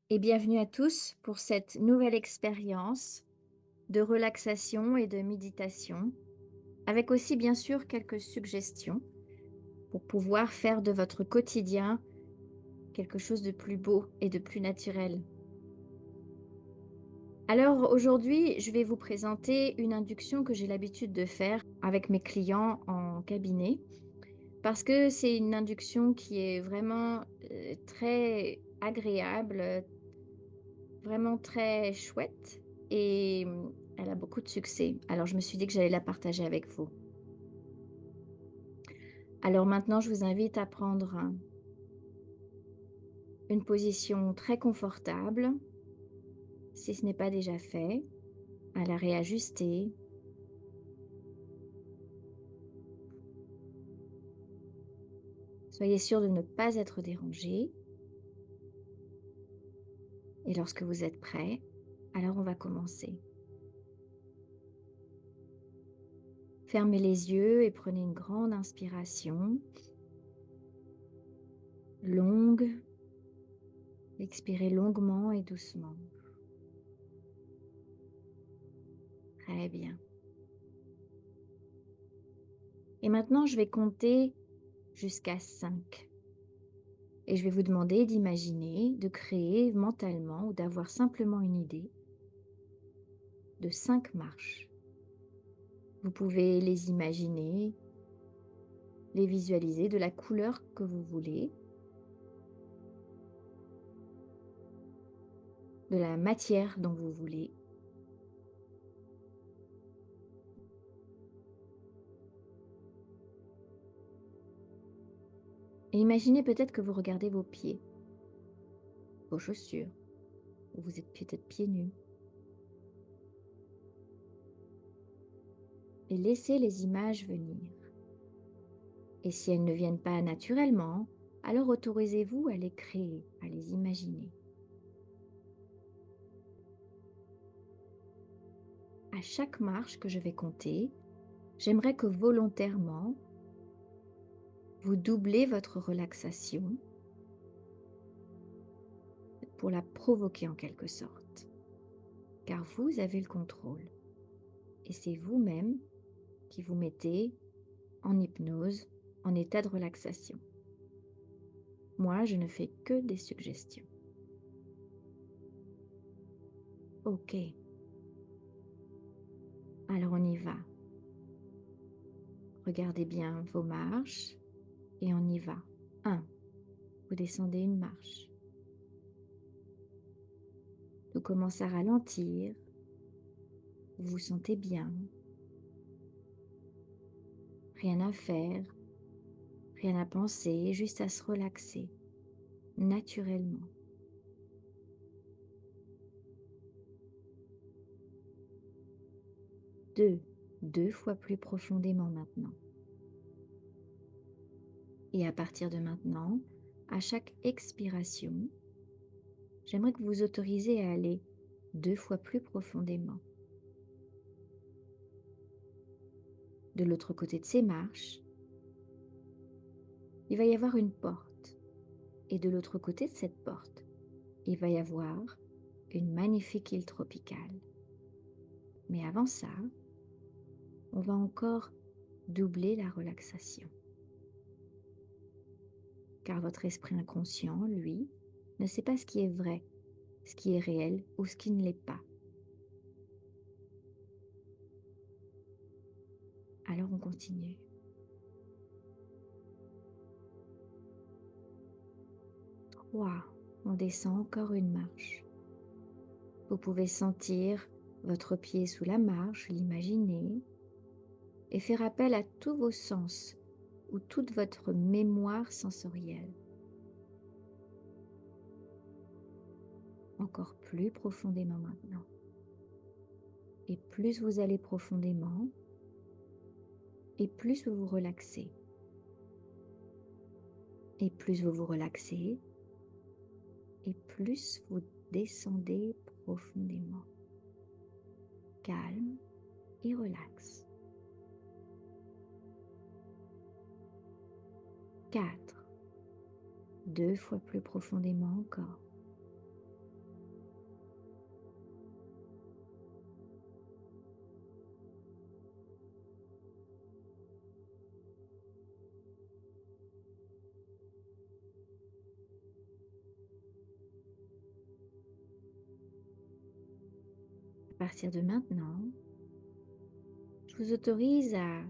Et bienvenue à tous pour cette nouvelle expérience de relaxation et de méditation, avec aussi bien sûr quelques suggestions pour pouvoir faire de votre quotidien quelque chose de plus beau et de plus naturel. Alors aujourd'hui, je vais vous présenter une induction que j'ai l'habitude de faire avec mes clients en cabinet, parce que c'est une induction qui est vraiment très agréable, vraiment très chouette et elle a beaucoup de succès. Alors je me suis dit que j'allais la partager avec vous. Alors maintenant, je vous invite à prendre une position très confortable, si ce n'est pas déjà fait, à la réajuster. Soyez sûr de ne pas être dérangé. Et lorsque vous êtes prêt, alors on va commencer. Fermez les yeux et prenez une grande inspiration, longue. Expirez longuement et doucement. Très bien. Et maintenant, je vais compter jusqu'à 5. Et je vais vous demander d'imaginer, de créer mentalement ou d'avoir simplement une idée de 5 marches. Vous pouvez les imaginer, les visualiser de la couleur que vous voulez, de la matière dont vous voulez. Et imaginez peut-être que vous regardez vos pieds, vos chaussures, ou vous êtes peut-être pieds nus. Et laissez les images venir. Et si elles ne viennent pas naturellement, alors autorisez-vous à les créer, à les imaginer. À chaque marche que je vais compter, j'aimerais que volontairement, vous doublez votre relaxation pour la provoquer en quelque sorte. Car vous avez le contrôle. Et c'est vous-même qui vous mettez en hypnose, en état de relaxation. Moi, je ne fais que des suggestions. Ok, alors on y va. Regardez bien vos marches et on y va. 1. Vous descendez une marche. Tout commence à ralentir. Vous vous sentez bien. Rien à faire, rien à penser, juste à se relaxer naturellement. 2. 2 fois plus profondément maintenant. Et à partir de maintenant, à chaque expiration, j'aimerais que vous vous autorisez à aller 2 fois plus profondément. De l'autre côté de ces marches, il va y avoir une porte. Et de l'autre côté de cette porte, il va y avoir une magnifique île tropicale. Mais avant ça, on va encore doubler la relaxation. Car votre esprit inconscient, lui, ne sait pas ce qui est vrai, ce qui est réel ou ce qui ne l'est pas. Alors on continue. 3. On descend encore une marche. Vous pouvez sentir votre pied sous la marche, l'imaginer, et faire appel à tous vos sens ou toute votre mémoire sensorielle. Encore plus profondément maintenant. Et plus vous allez profondément, et plus vous vous relaxez. Et plus vous vous relaxez, et plus vous descendez profondément. Calme et relax. 4. 2 fois plus profondément encore. À partir de maintenant, je vous autorise à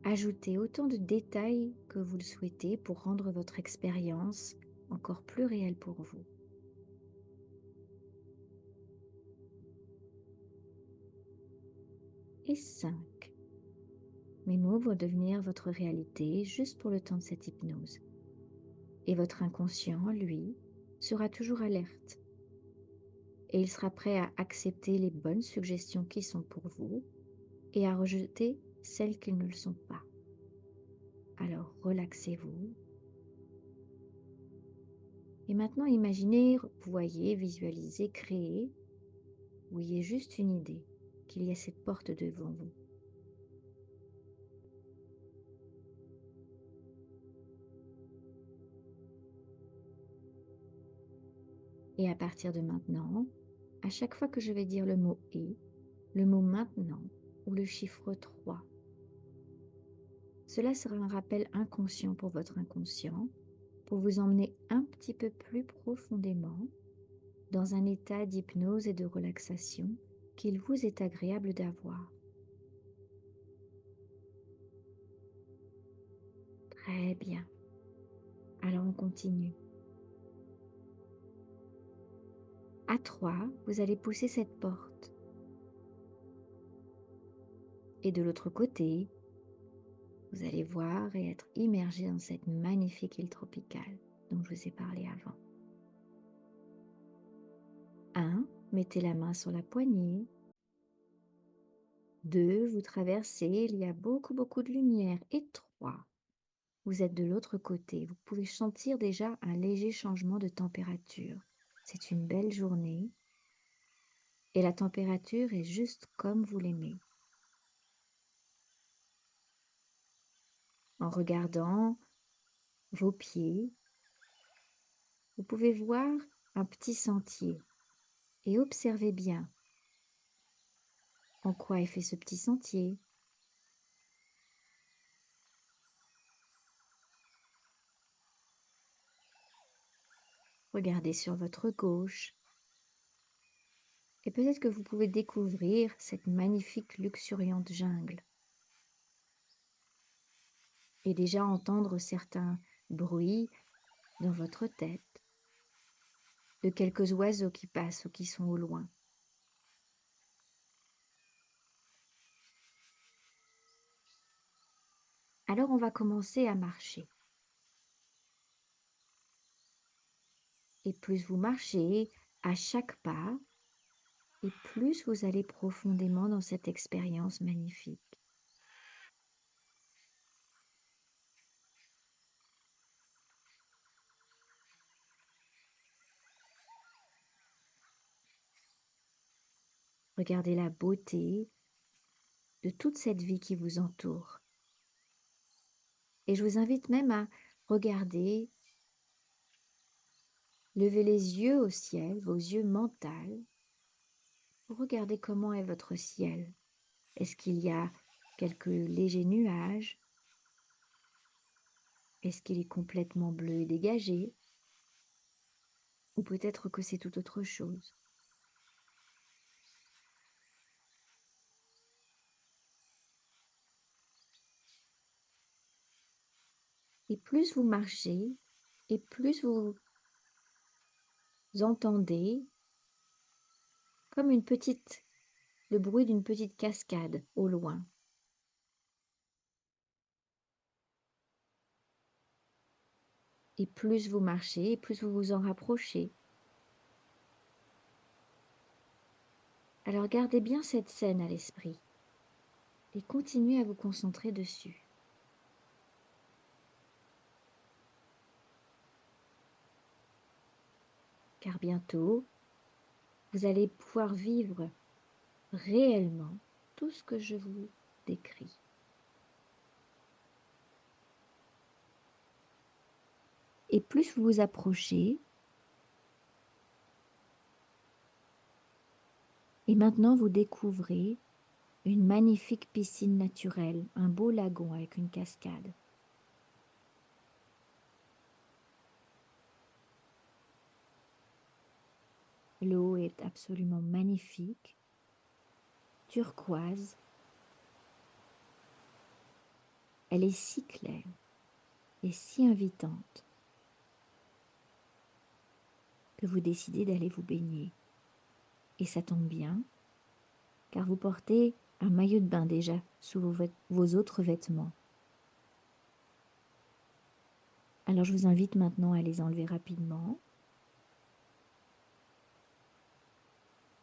ajouter autant de détails que vous le souhaitez pour rendre votre expérience encore plus réelle pour vous. Et 5. Mes mots vont devenir votre réalité juste pour le temps de cette hypnose. Et votre inconscient, lui, sera toujours alerte. Et il sera prêt à accepter les bonnes suggestions qui sont pour vous et à rejeter celles qui ne le sont pas. Alors relaxez-vous. Et maintenant, imaginez, voyez, visualisez, créez, ou ayez juste une idée qu'il y a cette porte devant vous. Et à partir de maintenant, à chaque fois que je vais dire le mot et, le mot maintenant ou le chiffre 3, cela sera un rappel inconscient pour votre inconscient, pour vous emmener un petit peu plus profondément dans un état d'hypnose et de relaxation qu'il vous est agréable d'avoir. Très bien. Alors on continue. À 3, vous allez pousser cette porte. Et de l'autre côté, vous allez voir et être immergé dans cette magnifique île tropicale dont je vous ai parlé avant. 1, mettez la main sur la poignée. 2, vous traversez, il y a beaucoup de lumière. Et 3, vous êtes de l'autre côté. Vous pouvez sentir déjà un léger changement de température. C'est une belle journée et la température est juste comme vous l'aimez. En regardant vos pieds, vous pouvez voir un petit sentier et observez bien en quoi est fait ce petit sentier. Regardez sur votre gauche et peut-être que vous pouvez découvrir cette magnifique luxuriante jungle et déjà entendre certains bruits dans votre tête de quelques oiseaux qui passent ou qui sont au loin. Alors on va commencer à marcher. Et plus vous marchez à chaque pas, et plus vous allez profondément dans cette expérience magnifique. Regardez la beauté de toute cette vie qui vous entoure. Et je vous invite même à regarder, lever les yeux au ciel, vos yeux mentaux, pour regarder comment est votre ciel. Est-ce qu'il y a quelques légers nuages? Est-ce qu'il est complètement bleu et dégagé? Ou peut-être que c'est tout autre chose. Et plus vous marchez, et plus vous entendez comme le bruit d'une petite cascade au loin. Et plus vous marchez, et plus vous vous en rapprochez. Alors gardez bien cette scène à l'esprit et continuez à vous concentrer dessus. Car bientôt, vous allez pouvoir vivre réellement tout ce que je vous décris. Et plus vous vous approchez, et maintenant vous découvrez une magnifique piscine naturelle, un beau lagon avec une cascade. L'eau est absolument magnifique turquoise. Elle est si claire et si invitante que vous décidez d'aller vous baigner. Et ça tombe bien, car vous portez un maillot de bain déjà sous vos autres vêtements. Alors je vous invite maintenant à les enlever rapidement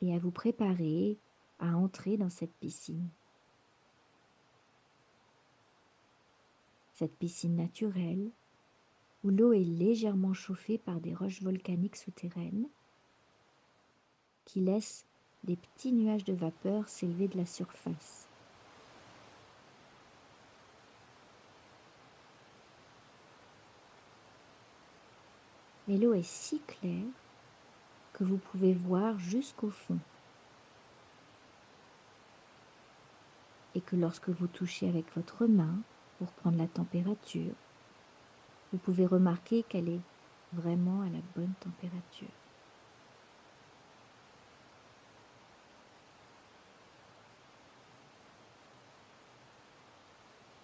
et à vous préparer à entrer dans cette piscine. Cette piscine naturelle où l'eau est légèrement chauffée par des roches volcaniques souterraines qui laissent des petits nuages de vapeur s'élever de la surface. Mais l'eau est si claire que vous pouvez voir jusqu'au fond et que lorsque vous touchez avec votre main pour prendre la température, vous pouvez remarquer qu'elle est vraiment à la bonne température.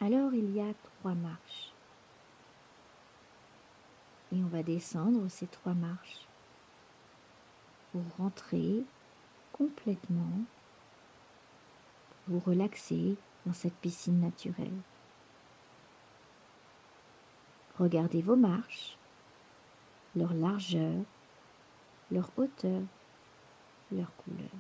Alors il y a 3 marches et on va descendre ces 3 marches pour rentrer complètement, vous relaxer dans cette piscine naturelle. Regardez vos marches, leur largeur, leur hauteur, leur couleur.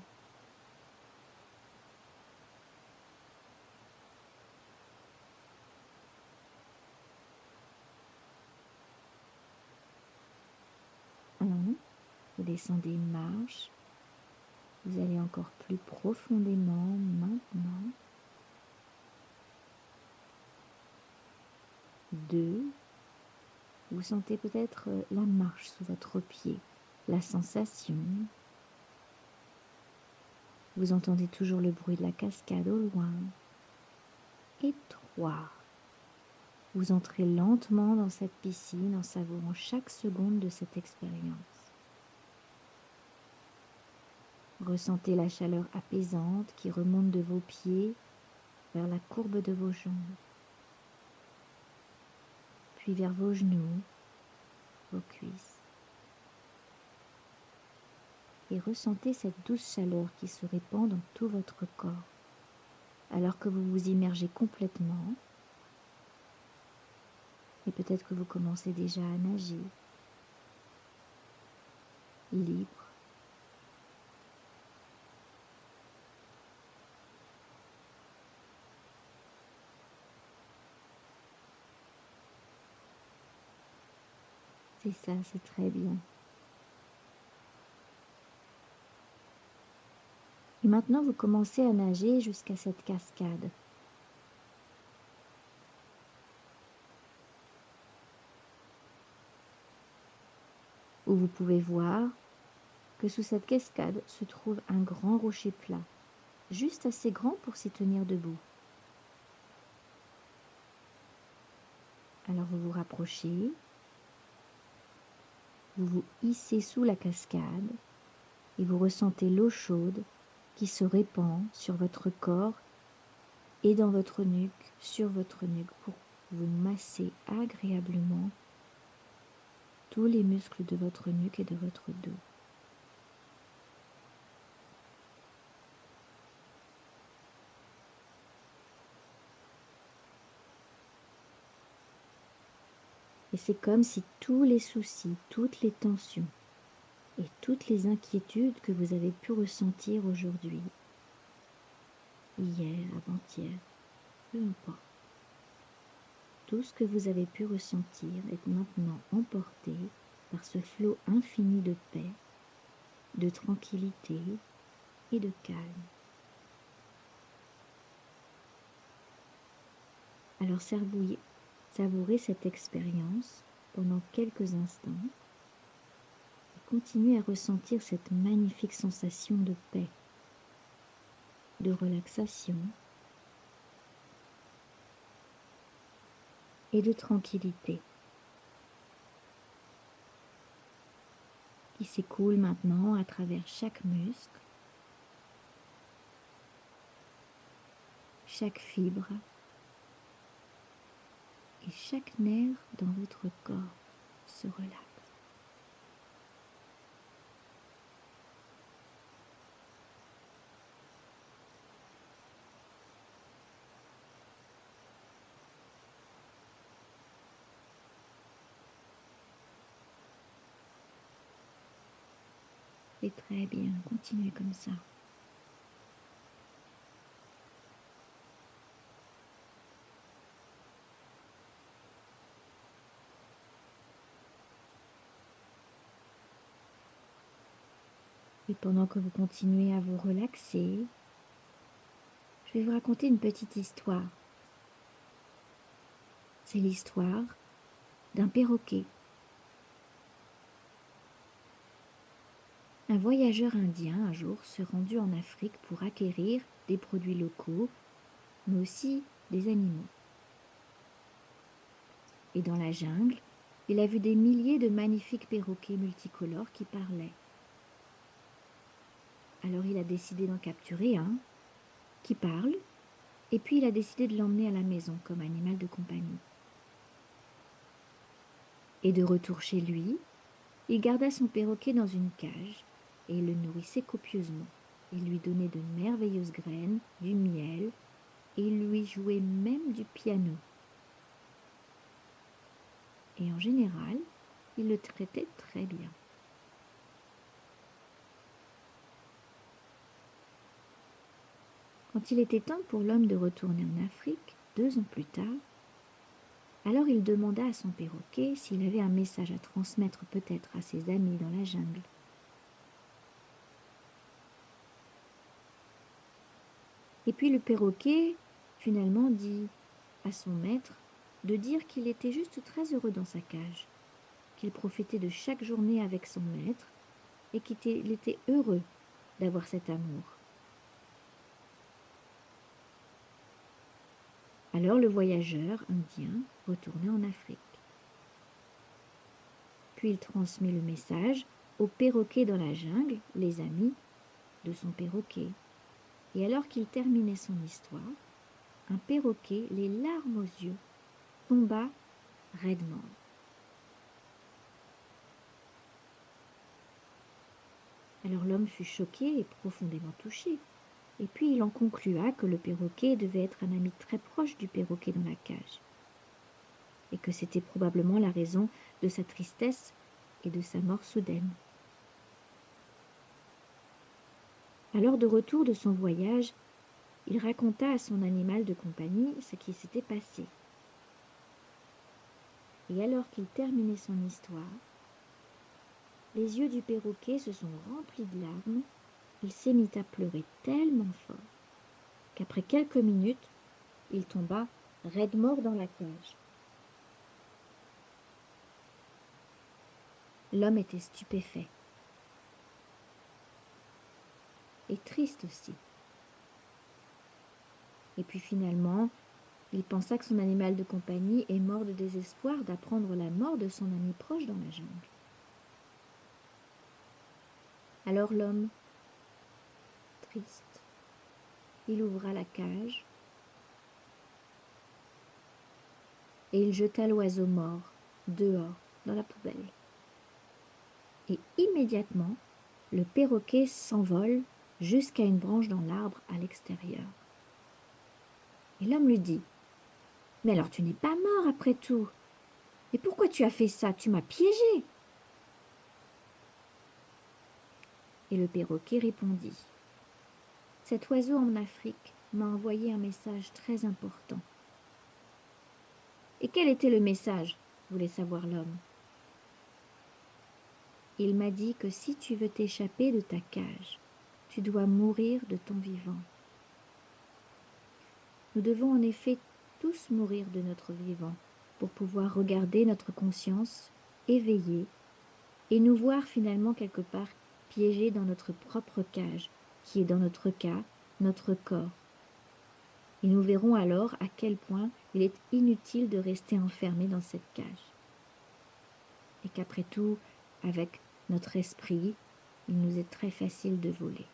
Vous descendez une marche, vous allez encore plus profondément maintenant. 2, vous sentez peut-être la marche sous votre pied, la sensation. Vous entendez toujours le bruit de la cascade au loin. Et 3, vous entrez lentement dans cette piscine en savourant chaque seconde de cette expérience. Ressentez la chaleur apaisante qui remonte de vos pieds vers la courbe de vos jambes, puis vers vos genoux, vos cuisses. Et ressentez cette douce chaleur qui se répand dans tout votre corps, alors que vous vous immergez complètement. Et peut-être que vous commencez déjà à nager, libre. C'est ça, c'est très bien. Et maintenant, vous commencez à nager jusqu'à cette cascade. Où vous pouvez voir que sous cette cascade se trouve un grand rocher plat, juste assez grand pour s'y tenir debout. Alors vous vous rapprochez, vous vous hissez sous la cascade et vous ressentez l'eau chaude qui se répand sur votre corps et dans votre nuque, sur votre nuque, pour vous masser agréablement tous les muscles de votre nuque et de votre dos. Et c'est comme si tous les soucis, toutes les tensions et toutes les inquiétudes que vous avez pu ressentir aujourd'hui, hier, avant-hier, peu importe, tout ce que vous avez pu ressentir est maintenant emporté par ce flot infini de paix, de tranquillité et de calme. Alors savourez cette expérience pendant quelques instants et continuez à ressentir cette magnifique sensation de paix, de relaxation et de tranquillité qui s'écoule maintenant à travers chaque muscle, chaque fibre et chaque nerf dans votre corps se relaxe. C'est très bien, continuez comme ça. Et pendant que vous continuez à vous relaxer, je vais vous raconter une petite histoire. C'est l'histoire d'un perroquet. Un voyageur indien un jour se rendit en Afrique pour acquérir des produits locaux, mais aussi des animaux. Et dans la jungle, il a vu des milliers de magnifiques perroquets multicolores qui parlaient. Alors il a décidé d'en capturer un qui parle, et puis il a décidé de l'emmener à la maison comme animal de compagnie. Et de retour chez lui, il garda son perroquet dans une cage et il le nourrissait copieusement. Il lui donnait de merveilleuses graines, du miel, et il lui jouait même du piano. Et en général, il le traitait très bien. Quand il était temps pour l'homme de retourner en Afrique, 2 ans plus tard, alors il demanda à son perroquet s'il avait un message à transmettre peut-être à ses amis dans la jungle. Et puis le perroquet, finalement, dit à son maître de dire qu'il était juste très heureux dans sa cage, qu'il profitait de chaque journée avec son maître et qu'il était heureux d'avoir cet amour. Alors le voyageur indien retourna en Afrique. Puis il transmit le message aux perroquets dans la jungle, les amis de son perroquet. Et alors qu'il terminait son histoire, un perroquet, les larmes aux yeux, tomba raide mort. Alors l'homme fut choqué et profondément touché. Et puis il en conclua que le perroquet devait être un ami très proche du perroquet dans la cage, et que c'était probablement la raison de sa tristesse et de sa mort soudaine. Alors de retour de son voyage, il raconta à son animal de compagnie ce qui s'était passé. Et alors qu'il terminait son histoire, les yeux du perroquet se sont remplis de larmes, il s'est mis à pleurer tellement fort qu'après quelques minutes, il tomba raide mort dans la cage. L'homme était stupéfait et triste aussi. Et puis finalement, il pensa que son animal de compagnie est mort de désespoir d'apprendre la mort de son ami proche dans la jungle. Alors l'homme, triste, il ouvra la cage et il jeta l'oiseau mort dehors dans la poubelle. Et immédiatement, le perroquet s'envole jusqu'à une branche dans l'arbre à l'extérieur. Et l'homme lui dit: Mais alors tu n'es pas mort après tout. Et pourquoi tu as fait ça? Tu m'as piégé. Et le perroquet répondit: Cet oiseau en Afrique m'a envoyé un message très important. Et quel était le message? Voulait savoir l'homme. Il m'a dit que si tu veux t'échapper de ta cage, tu dois mourir de ton vivant. Nous devons en effet tous mourir de notre vivant pour pouvoir regarder notre conscience éveillée et nous voir finalement quelque part piégés dans notre propre cage, qui est dans notre cas notre corps. Et nous verrons alors à quel point il est inutile de rester enfermé dans cette cage. Et qu'après tout, avec notre esprit, il nous est très facile de voler.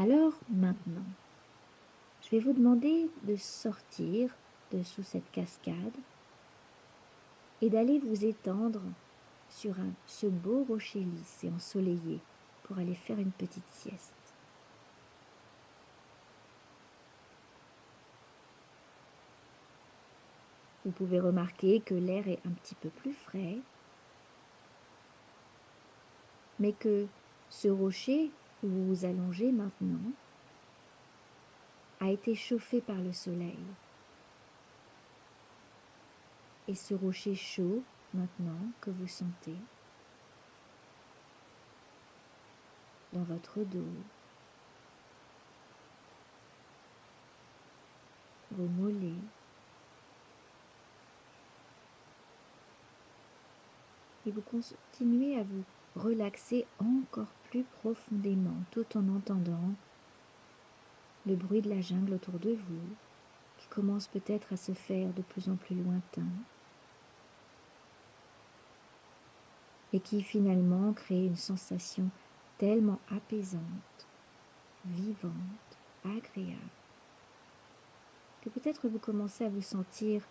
Alors maintenant, je vais vous demander de sortir de sous cette cascade et d'aller vous étendre sur ce beau rocher lisse et ensoleillé pour aller faire une petite sieste. Vous pouvez remarquer que l'air est un petit peu plus frais, mais que ce rocher où vous vous allongez maintenant a été chauffé par le soleil. Et ce rocher chaud, maintenant que vous sentez dans votre dos, vos mollets, et vous continuez à vous relaxer encore plus profondément tout en entendant le bruit de la jungle autour de vous qui commence peut-être à se faire de plus en plus lointain et qui finalement crée une sensation tellement apaisante, vivante, agréable, que peut-être vous commencez à vous sentir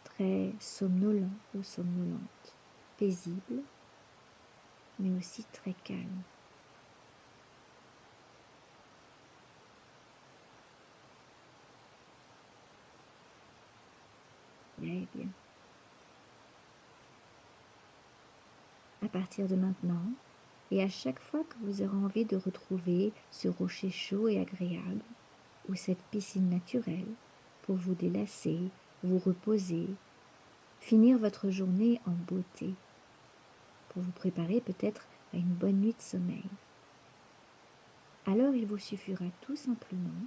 très somnolent ou somnolente, paisible, mais aussi très calme. Eh bien, à partir de maintenant, et à chaque fois que vous aurez envie de retrouver ce rocher chaud et agréable, ou cette piscine naturelle, pour vous délasser, vous reposer, finir votre journée en beauté, pour vous préparer peut-être à une bonne nuit de sommeil, alors il vous suffira tout simplement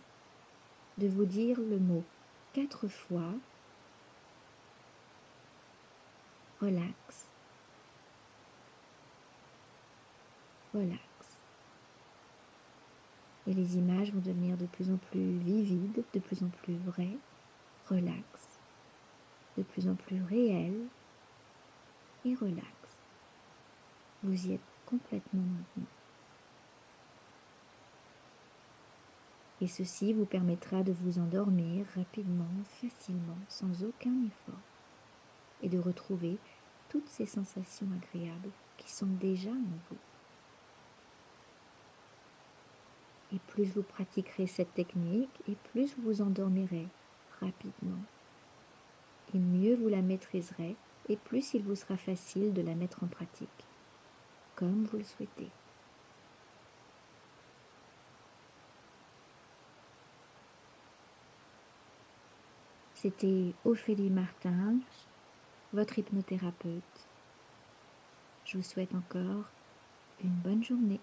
de vous dire le mot 4 fois: relax, relax. Et les images vont devenir de plus en plus vivides, de plus en plus vraies, relax, de plus en plus réelles et relax. Vous y êtes complètement maintenant. Et ceci vous permettra de vous endormir rapidement, facilement, sans aucun effort, et de retrouver toutes ces sensations agréables qui sont déjà en vous. Et plus vous pratiquerez cette technique, et plus vous vous endormirez rapidement, et mieux vous la maîtriserez, et plus il vous sera facile de la mettre en pratique, comme vous le souhaitez. C'était Ophélie Martin, votre hypnothérapeute. Je vous souhaite encore une bonne journée.